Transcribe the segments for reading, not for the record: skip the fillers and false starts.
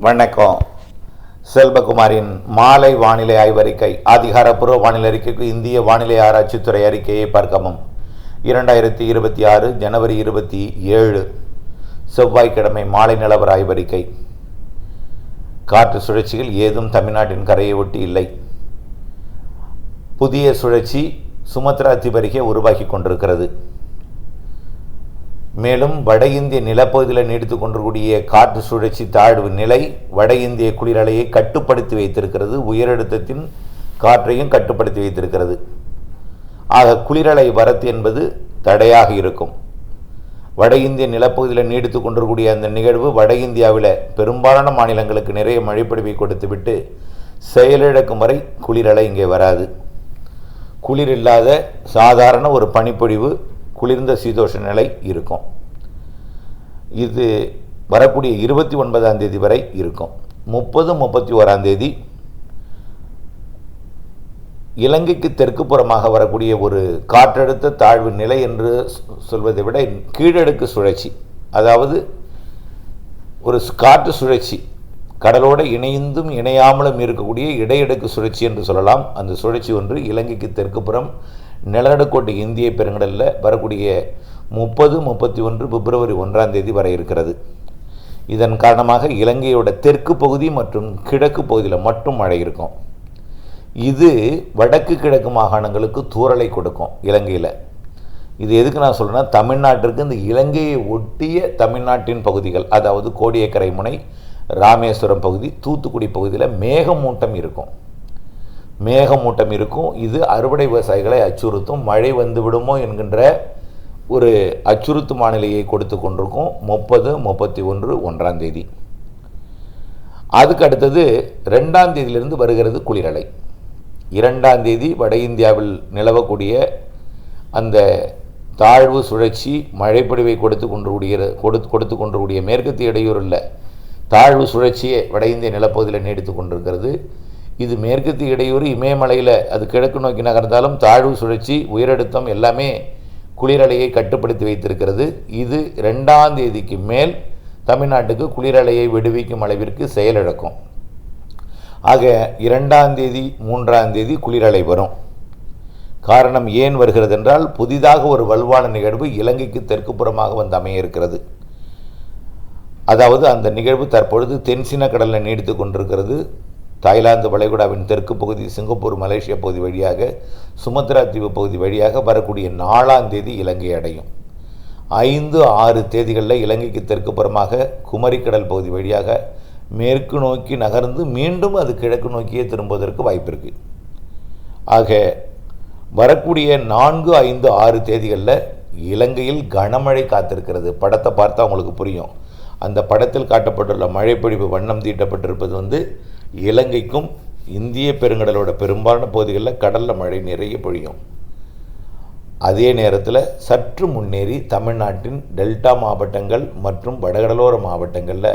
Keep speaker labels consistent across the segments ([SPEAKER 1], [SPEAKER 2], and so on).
[SPEAKER 1] வணக்கம். செல்வகுமாரின் மாலை வானிலை ஆய்வறிக்கை. அதிகாரப்பூர்வ வானிலை அறிக்கைக்கு இந்திய வானிலை ஆராய்ச்சித்துறை அறிக்கையை பார்க்கவும். 2026 ஜனவரி 27 செவ்வாய்க்கிழமை மாலை நிலவர ஆய்வறிக்கை. காற்று சுழற்சிகள் ஏதும் தமிழ்நாட்டின் கரையை ஒட்டி இல்லை. புதிய சுழற்சி சுமத்ரா தீவு அருகே உருவாகி கொண்டிருக்கிறது. மேலும் வட இந்திய நிலப்பகுதியில் நீடித்து கொண்டிருக்கூடிய காற்று சுழற்சி தாழ்வு நிலை வட இந்திய குளிரலையை கட்டுப்படுத்தி வைத்திருக்கிறது. உயரழுத்தத்தின் காற்றையும் கட்டுப்படுத்தி வைத்திருக்கிறது. ஆக குளிரலை வரத்து என்பது தடையாக இருக்கும். வட இந்திய நிலப்பகுதியில் நீடித்து கொண்டிருக்கூடிய அந்த நிகழ்வு வட இந்தியாவில் பெரும்பாலான மாநிலங்களுக்கு நிறைய மழைப்பொழிவை கொடுத்துவிட்டு செயலிழக்கும் வரை குளிரலை இங்கே வராது. குளிர் இல்லாத சாதாரண ஒரு பனிப்பொழிவு, குளிர்ந்த சீதோஷ நிலை இருக்கும். இது வரக்கூடிய 29ஆம் தேதி வரை இருக்கும். 30, 31ஆம் தேதி இலங்கைக்கு தெற்கு புறமாக வரக்கூடிய ஒரு காற்றழுத்த தாழ்வு நிலை என்று சொல்வதை விட கீழடுக்கு சுழற்சி, அதாவது ஒரு காற்று சுழற்சி கடலோடு இணைந்தும் இணையாமலும் இருக்கக்கூடிய இடையடுக்கு சுழற்சி என்று சொல்லலாம். அந்த சுழற்சி ஒன்று இலங்கைக்கு தெற்கு புறம் நிலநடுக்கோட்டு இந்திய பெருங்கடலில் வரக்கூடிய 30, 31 பிப்ரவரி 1ஆம் தேதி வரை இருக்கிறது. இதன் காரணமாக இலங்கையோட தெற்கு பகுதி மற்றும் கிழக்கு பகுதியில் மட்டும் மழை இருக்கும். இது வடக்கு கிழக்கு மாகாணங்களுக்கு தூறலை கொடுக்கும் இலங்கையில். இது எதுக்கு நான் சொல்கிறேன்னா, தமிழ்நாட்டிற்கு இந்த இலங்கையை ஒட்டிய தமிழ்நாட்டின் பகுதிகள், அதாவது கோடியக்கரை முனை, ராமேஸ்வரம் பகுதி, தூத்துக்குடி பகுதியில் மேகமூட்டம் இருக்கும். இது அறுவடை விவசாயிகளை அச்சுறுத்தும். மழை வந்து விடுமோ என்கின்ற ஒரு அச்சுறுத்தும் வானிலையை கொடுத்து கொண்டிருக்கும். 30, 31, 1ஆம் தேதி. அதுக்கு அடுத்தது 2ஆம் தேதியிலிருந்து வருகிறது குளிரலை. 2ஆம் தேதி வட இந்தியாவில் நிலவக்கூடிய அந்த தாழ்வு சுழற்சி மழைப்பொழிவை கொடுத்து கொண்டிருக்கூடிய மேற்கத்திய இடையூறில் தாழ்வு சுழற்சியே வட இந்திய நிலப்பகுதியில் நீடித்து கொண்டிருக்கிறது. இது மேற்கத்திய இடையூறு இமயமலையில் அது கிழக்கு நோக்கி நகர்ந்தாலும் தாழ்வு சுழற்சி உயரழுத்தம் எல்லாமே குளிரலையை கட்டுப்படுத்தி வைத்திருக்கிறது. இது 2ஆம் தேதிக்கு மேல் தமிழ்நாட்டுக்கு குளிரலையை விடுவிக்கும் அளவிற்கு செயலிழக்கும். ஆக 2ஆம் தேதி 3ஆம் தேதி குளிரலை வரும். காரணம் ஏன் வருகிறது என்றால், புதிதாக ஒரு வலுவான நிகழ்வு இலங்கைக்கு தெற்கு புறமாக வந்து அமைய இருக்கிறது. அதாவது அந்த நிகழ்வு தற்பொழுது தென்சீன கடலில் நீடித்து கொண்டிருக்கிறது. தாய்லாந்து வளைகுடாவின் தெற்கு பகுதி, சிங்கப்பூர், மலேசியா பகுதி வழியாக, சுமத்ரா தீவு பகுதி வழியாக வரக்கூடிய 4ஆம் தேதி இலங்கை அடையும். 5, 6 தேதிகளில் இலங்கைக்கு தெற்கு புறமாக குமரிக்கடல் பகுதி வழியாக மேற்கு நோக்கி நகர்ந்து மீண்டும் அது கிழக்கு நோக்கியே திரும்புவதற்கு வாய்ப்பு இருக்குது. ஆக வரக்கூடிய 4, 5, 6 தேதிகளில் இலங்கையில் கனமழை காத்திருக்கிறது. படத்தை பார்த்தா உங்களுக்கு புரியும். அந்த படத்தில் காட்டப்பட்டுள்ள மழைப்பொழிவு வண்ணம் தீட்டப்பட்டிருப்பது இலங்கைக்கும் இந்திய பெருங்கடலோட பெரும்பாலான பகுதிகளில் கடலில் மழை நிறைய பொழியும். அதே நேரத்தில் சற்று முன்னேறி தமிழ்நாட்டின் டெல்டா மாவட்டங்கள் மற்றும் வடகடலோர மாவட்டங்களில்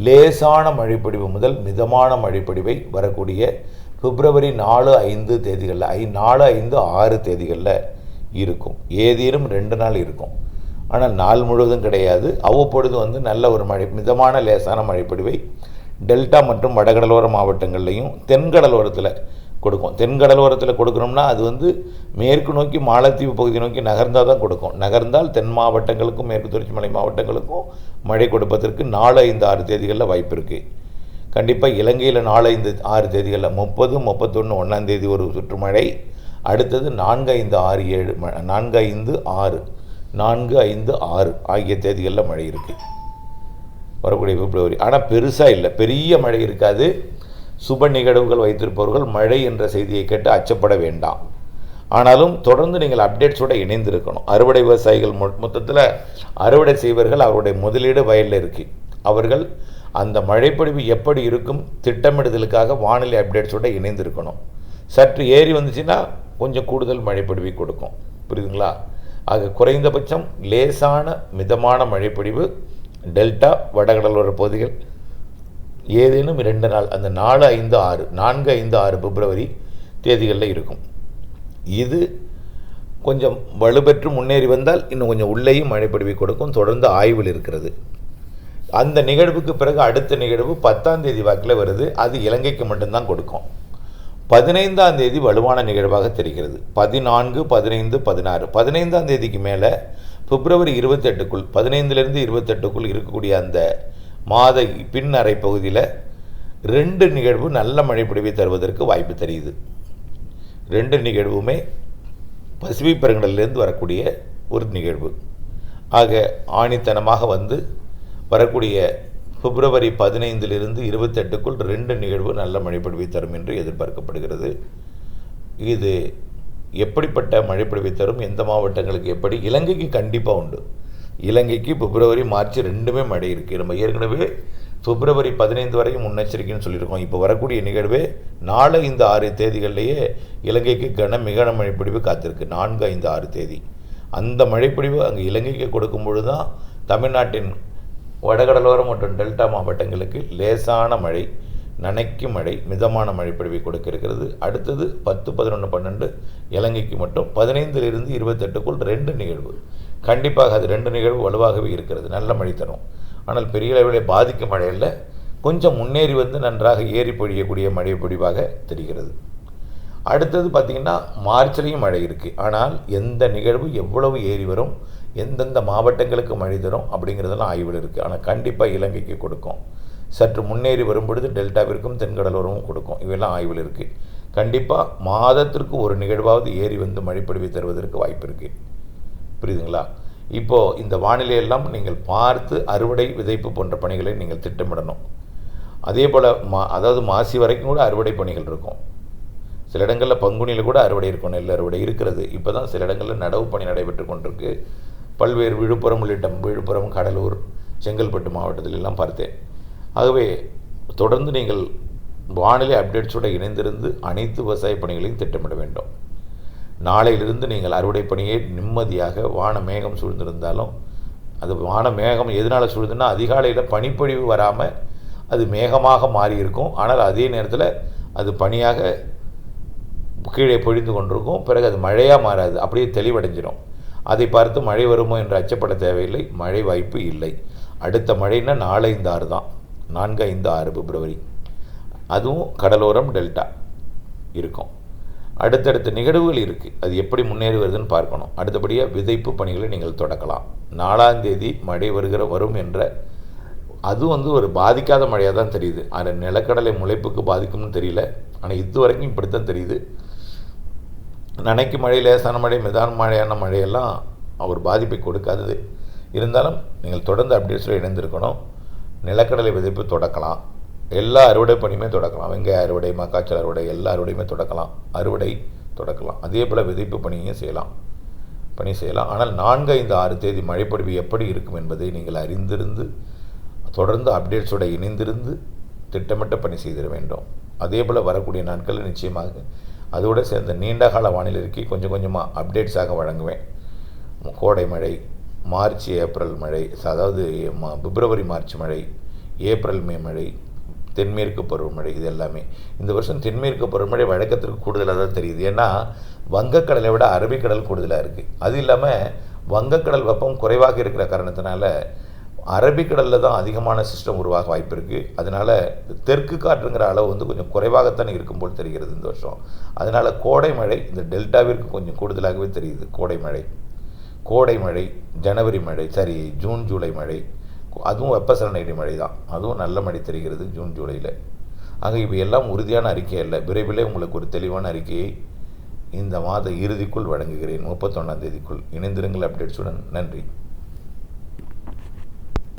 [SPEAKER 1] லேசான மழைப்பொழிவு முதல் மிதமான மழைப்பொழிவை வரக்கூடிய பிப்ரவரி 4, 5 தேதிகளில் 4, 5, 6 தேதிகளில் இருக்கும். ஏதேனும் 2 நாள் இருக்கும். ஆனால் நாள் முழுவதும் கிடையாது. அவ்வப்பொழுது நல்ல ஒரு மழை, மிதமான லேசான மழைப்பொழிவை டெல்டா மற்றும் வடகடலோர மாவட்டங்கள்லையும் தென்கடலோரத்தில் கொடுக்கும். தென்கடலோரத்தில் கொடுக்கணும்னா அது மேற்கு நோக்கி மாலத்தீவு பகுதி நோக்கி நகர்ந்தால் தான் கொடுக்கும். நகர்ந்தால் தென் மாவட்டங்களுக்கும் மேற்கு தொடர்ச்சி மலை மாவட்டங்களுக்கும் மழை கொடுப்பதற்கு 4, 5, 6 தேதிகளில் வாய்ப்பு இருக்குது. கண்டிப்பாக இலங்கையில் 4, 5, 6 தேதிகளில் 30, 31, 1ஆம் தேதி ஒரு சுற்று மழை. அடுத்தது 4, 5, 6, 7, 4, 5, 6, 4, 5, 6 ஆகிய தேதிகளில் மழை இருக்குது வரக்கூடிய பிப்ரவரி. ஆனால் பெருசாக இல்லை, பெரிய மழை இருக்காது. சுப நிகழ்வுகள் வைத்திருப்பவர்கள் மழை என்ற செய்தியை கேட்டு அச்சப்பட வேண்டாம். ஆனாலும் தொடர்ந்து நீங்கள் அப்டேட்ஸோடு இணைந்திருக்கணும். அறுவடை விவசாயிகள் மொத்தத்தில் அறுவடை செய்வர்கள் அவருடைய முதலீடு வயலில் இருக்குது. அவர்கள் அந்த மழைப்பொழிவு எப்படி இருக்கும் திட்டமிடுதலுக்காக வானிலை அப்டேட்ஸோடு இணைந்திருக்கணும். சற்று ஏறி வந்துச்சுன்னா கொஞ்சம் கூடுதல் மழைப்பொழிவை கொடுக்கும். புரியுதுங்களா? ஆக குறைந்தபட்சம் லேசான மிதமான மழைப்பொழிவு டெல்டா வடகடலோர பகுதிகள் ஏதேனும் 2 நாள், அந்த 4, 5, 6, 4, 5, 6 பிப்ரவரி தேதிகளில் இருக்கும். இது கொஞ்சம் வலுப்பெற்று முன்னேறி வந்தால் இன்னும் கொஞ்சம் உள்ளேயும் மழைப்பொழிவை கொடுக்கும். தொடர்ந்து ஆய்வில் இருக்கிறது. அந்த நிகழ்வுக்கு பிறகு அடுத்த நிகழ்வு 10ஆம் தேதி வாக்கில் வருது. அது இலங்கைக்கு மட்டும்தான் கொடுக்கும். 15ஆம் தேதி வலுவான நிகழ்வாக தெரிகிறது. 14, 15, 16 15ஆம் தேதிக்கு மேலே பிப்ரவரி 28க்குள் 15லேருந்து 28க்குள் இருக்கக்கூடிய அந்த மாத பின் அரை பகுதியில் 2 நிகழ்வு நல்ல மழைப்பொழிவை தருவதற்கு வாய்ப்பு தெரியுது. 2 நிகழ்வுமே பசிபிக் பெருங்கடலிலிருந்து வரக்கூடிய ஒரு நிகழ்வு. ஆக ஆணித்தனமாக வந்து வரக்கூடிய பிப்ரவரி 15லிருந்து 28க்குள் 2 நிகழ்வு நல்ல மழைப்பொழிவை தரும் என்று எதிர்பார்க்கப்படுகிறது. இது எப்படிப்பட்ட மழைப்பொழிவை தரும், எந்த மாவட்டங்களுக்கு எப்படி? இலங்கைக்கு கண்டிப்பாக உண்டு. இலங்கைக்கு பிப்ரவரி மார்ச் 2மே மழை இருக்குது. நம்ம ஏற்கனவே பிப்ரவரி 15 வரையும் முன்னெச்சரிக்கைன்னு சொல்லியிருக்கோம். இப்போ வரக்கூடிய நிகழ்வே 4, 5, 6 தேதிகளிலேயே இலங்கைக்கு மிக மழைப்பொழிவு காத்திருக்கு. 4, 5, 6 தேதி அந்த மழைப்பொழிவு அங்கே இலங்கைக்கு கொடுக்கும் பொழுது தான் தமிழ்நாட்டின் வடகடலோரம் மற்றும் டெல்டா மாவட்டங்களுக்கு லேசான மழை, நனைக்கும் மழை, மிதமான மழைப்பொழிவை கொடுக்க இருக்கிறது. அடுத்தது 10, 11, 12 இலங்கைக்கு மட்டும். 15லிருந்து 28க்குள் 2 நிகழ்வு கண்டிப்பாக. அது 2 நிகழ்வு வலுவாகவே இருக்கிறது, நல்ல மழை தரும். ஆனால் பெரிய அளவில் பாதிக்கும் மழையில் கொஞ்சம் முன்னேறி வந்து நன்றாக ஏறி பொழியக்கூடிய மழை பொழிவாக தெரிகிறது. அடுத்தது பார்த்திங்கன்னா மார்ச்லேயும் மழை இருக்குது. ஆனால் எந்த நிகழ்வு எவ்வளவு ஏறி வரும், எந்தெந்த மாவட்டங்களுக்கு மழை தரும் அப்படிங்கிறதெல்லாம் ஆய்வில் இருக்குது. ஆனால் கண்டிப்பாக இலங்கைக்கு கொடுக்கும். சற்று முன்னேறி வரும்பொழுது டெல்டாவிற்கும் தென்கடலோரமும் கொடுக்கும். இவையெல்லாம் ஆய்வில் இருக்குது. கண்டிப்பாக மாதத்திற்கு ஒரு நிகழ்வாவது ஏறி வந்து மழைப்பொழிவை தருவதற்கு வாய்ப்பு இருக்குது. புரியுதுங்களா? இப்போது இந்த வானிலையெல்லாம் நீங்கள் பார்த்து அறுவடை, விதைப்பு போன்ற பணிகளை நீங்கள் திட்டமிடணும். அதே போல் அதாவது மாசி வரைக்கும் கூட அறுவடை பணிகள் இருக்கும். சில இடங்களில் பங்குனியில் கூட அறுவடை இருக்கும், நெல் அறுவடை இருக்கிறது. இப்போ தான் சில இடங்களில் நடவு பணி நடைபெற்று கொண்டிருக்கு. பல்வேறு விழுப்புரம் உள்ளிட்ட விழுப்புரம், கடலூர், செங்கல்பட்டு மாவட்டத்திலெல்லாம் பார்த்தேன். ஆகவே தொடர்ந்து நீங்கள் வானிலை அப்டேட்ஸோடு இணைந்திருந்து அனைத்து விவசாய பணிகளையும் திட்டமிட வேண்டும். நாளையிலிருந்து நீங்கள் அறுவடை பணியை நிம்மதியாக, வான மேகம் சூழ்ந்திருந்தாலும், அது வான மேகம் எதனால் சூழ்ந்துன்னா அதிகாலையில் பனிப்பொழிவு வராமல் அது மேகமாக மாறி இருக்கும். ஆனால் அதே நேரத்தில் அது பனியாக கீழே பொழிந்து கொண்டிருக்கும். பிறகு அது மழையாக மாறாது, அப்படியே தெளிவடைஞ்சிடும். அதை பார்த்து மழை வருமோ என்று அச்சப்பட தேவையில்லை. மழை வாய்ப்பு இல்லை. அடுத்த மழைன்னா 4, 5, 6 தான். 4, 5, 6 பிப்ரவரி. அதுவும் கடலோரம், டெல்டா இருக்கும். அடுத்தடுத்த நிகழ்வுகள் இருக்குது. அது எப்படி முன்னேறி வருதுன்னு பார்க்கணும். அடுத்தபடியாக விதைப்பு பணிகளை நீங்கள் தொடக்கலாம். 4ஆம் தேதி மழை வரும் என்ற அது வந்து ஒரு பாதிக்காத மழையாக தான் தெரியுது. ஆனால் நிலக்கடலை முளைப்புக்கு பாதிக்கும்னு தெரியல. ஆனால் இது வரைக்கும் இப்படித்தான் தெரியுது. நனைக்கு மழை, லேசான மழை, மிதான மழையான மழையெல்லாம் ஒரு பாதிப்பை கொடுக்காது. இருந்தாலும் நீங்கள் தொடர்ந்து அப்டேட்ஸில் இணைந்திருக்கணும். நிலக்கடலை விதைப்பு தொடக்கலாம். எல்லா அறுவடை பணியுமே தொடக்கலாம். வெங்காய அறுவடை, மக்காச்சோள அறுவடை, எல்லா அறுவடையுமே தொடக்கலாம். அதே போல் விதைப்பு பணியும் செய்யலாம். ஆனால் 4, 5, 6 தேதி மழைப்பொழிவு எப்படி இருக்கும் என்பதை நீங்கள் அறிந்திருந்து தொடர்ந்து அப்டேட்ஸோடு இணைந்திருந்து திட்டமிட்ட பணி செய்திட வேண்டும். அதே போல் வரக்கூடிய நாட்களில் நிச்சயமாக அதோடு சேர்ந்த நீண்டகால வானிலை அறிக்கை கொஞ்சம் கொஞ்சமாக அப்டேட்ஸாக வழங்குவேன். கோடை மழை, மார்ச், ஏப்ரல் மழை, அதாவது பிப்ரவரி, மார்ச் மழை, ஏப்ரல், மே மழை, தென்மேற்கு பருவமழை, இது எல்லாமே. இந்த வருஷம் தென்மேற்கு பருவமழை வழக்கத்திற்கு கூடுதலாக தான் தெரியுது. ஏன்னா வங்கக்கடலை விட அரபிக்கடல் கூடுதலாக இருக்குது. அது இல்லாமல் வங்கக்கடல் வெப்பம் குறைவாக இருக்கிற காரணத்தினால அரபிக்கடலில் தான் அதிகமான சிஸ்டம் உருவாக வாய்ப்பு இருக்குது. அதனால் தெற்கு காற்றுங்கிற அளவு வந்து கொஞ்சம் குறைவாகத்தான் இருக்கும் போல் தெரிகிறது இந்த வருஷம். அதனால் கோடை மழை இந்த டெல்டாவிற்கு கொஞ்சம் கூடுதலாகவே தெரியுது. கோடை மழை, ஜனவரி மழை, ஜூன், ஜூலை மழை, அதுவும் வெப்பசலன மழை தான். அதுவும் நல்ல மழை தெரிகிறது ஜூன், ஜூலையில். ஆக இவை எல்லாம் உறுதியான அறிக்கை அல்ல. விரைவிலே உங்களுக்கு ஒரு தெளிவான அறிக்கையை இந்த மாத இறுதிக்குள் வழங்குகிறேன். 31ஆம் தேதிக்குள் இணைந்திருங்கள் அப்டேட்ஸுடன். நன்றி.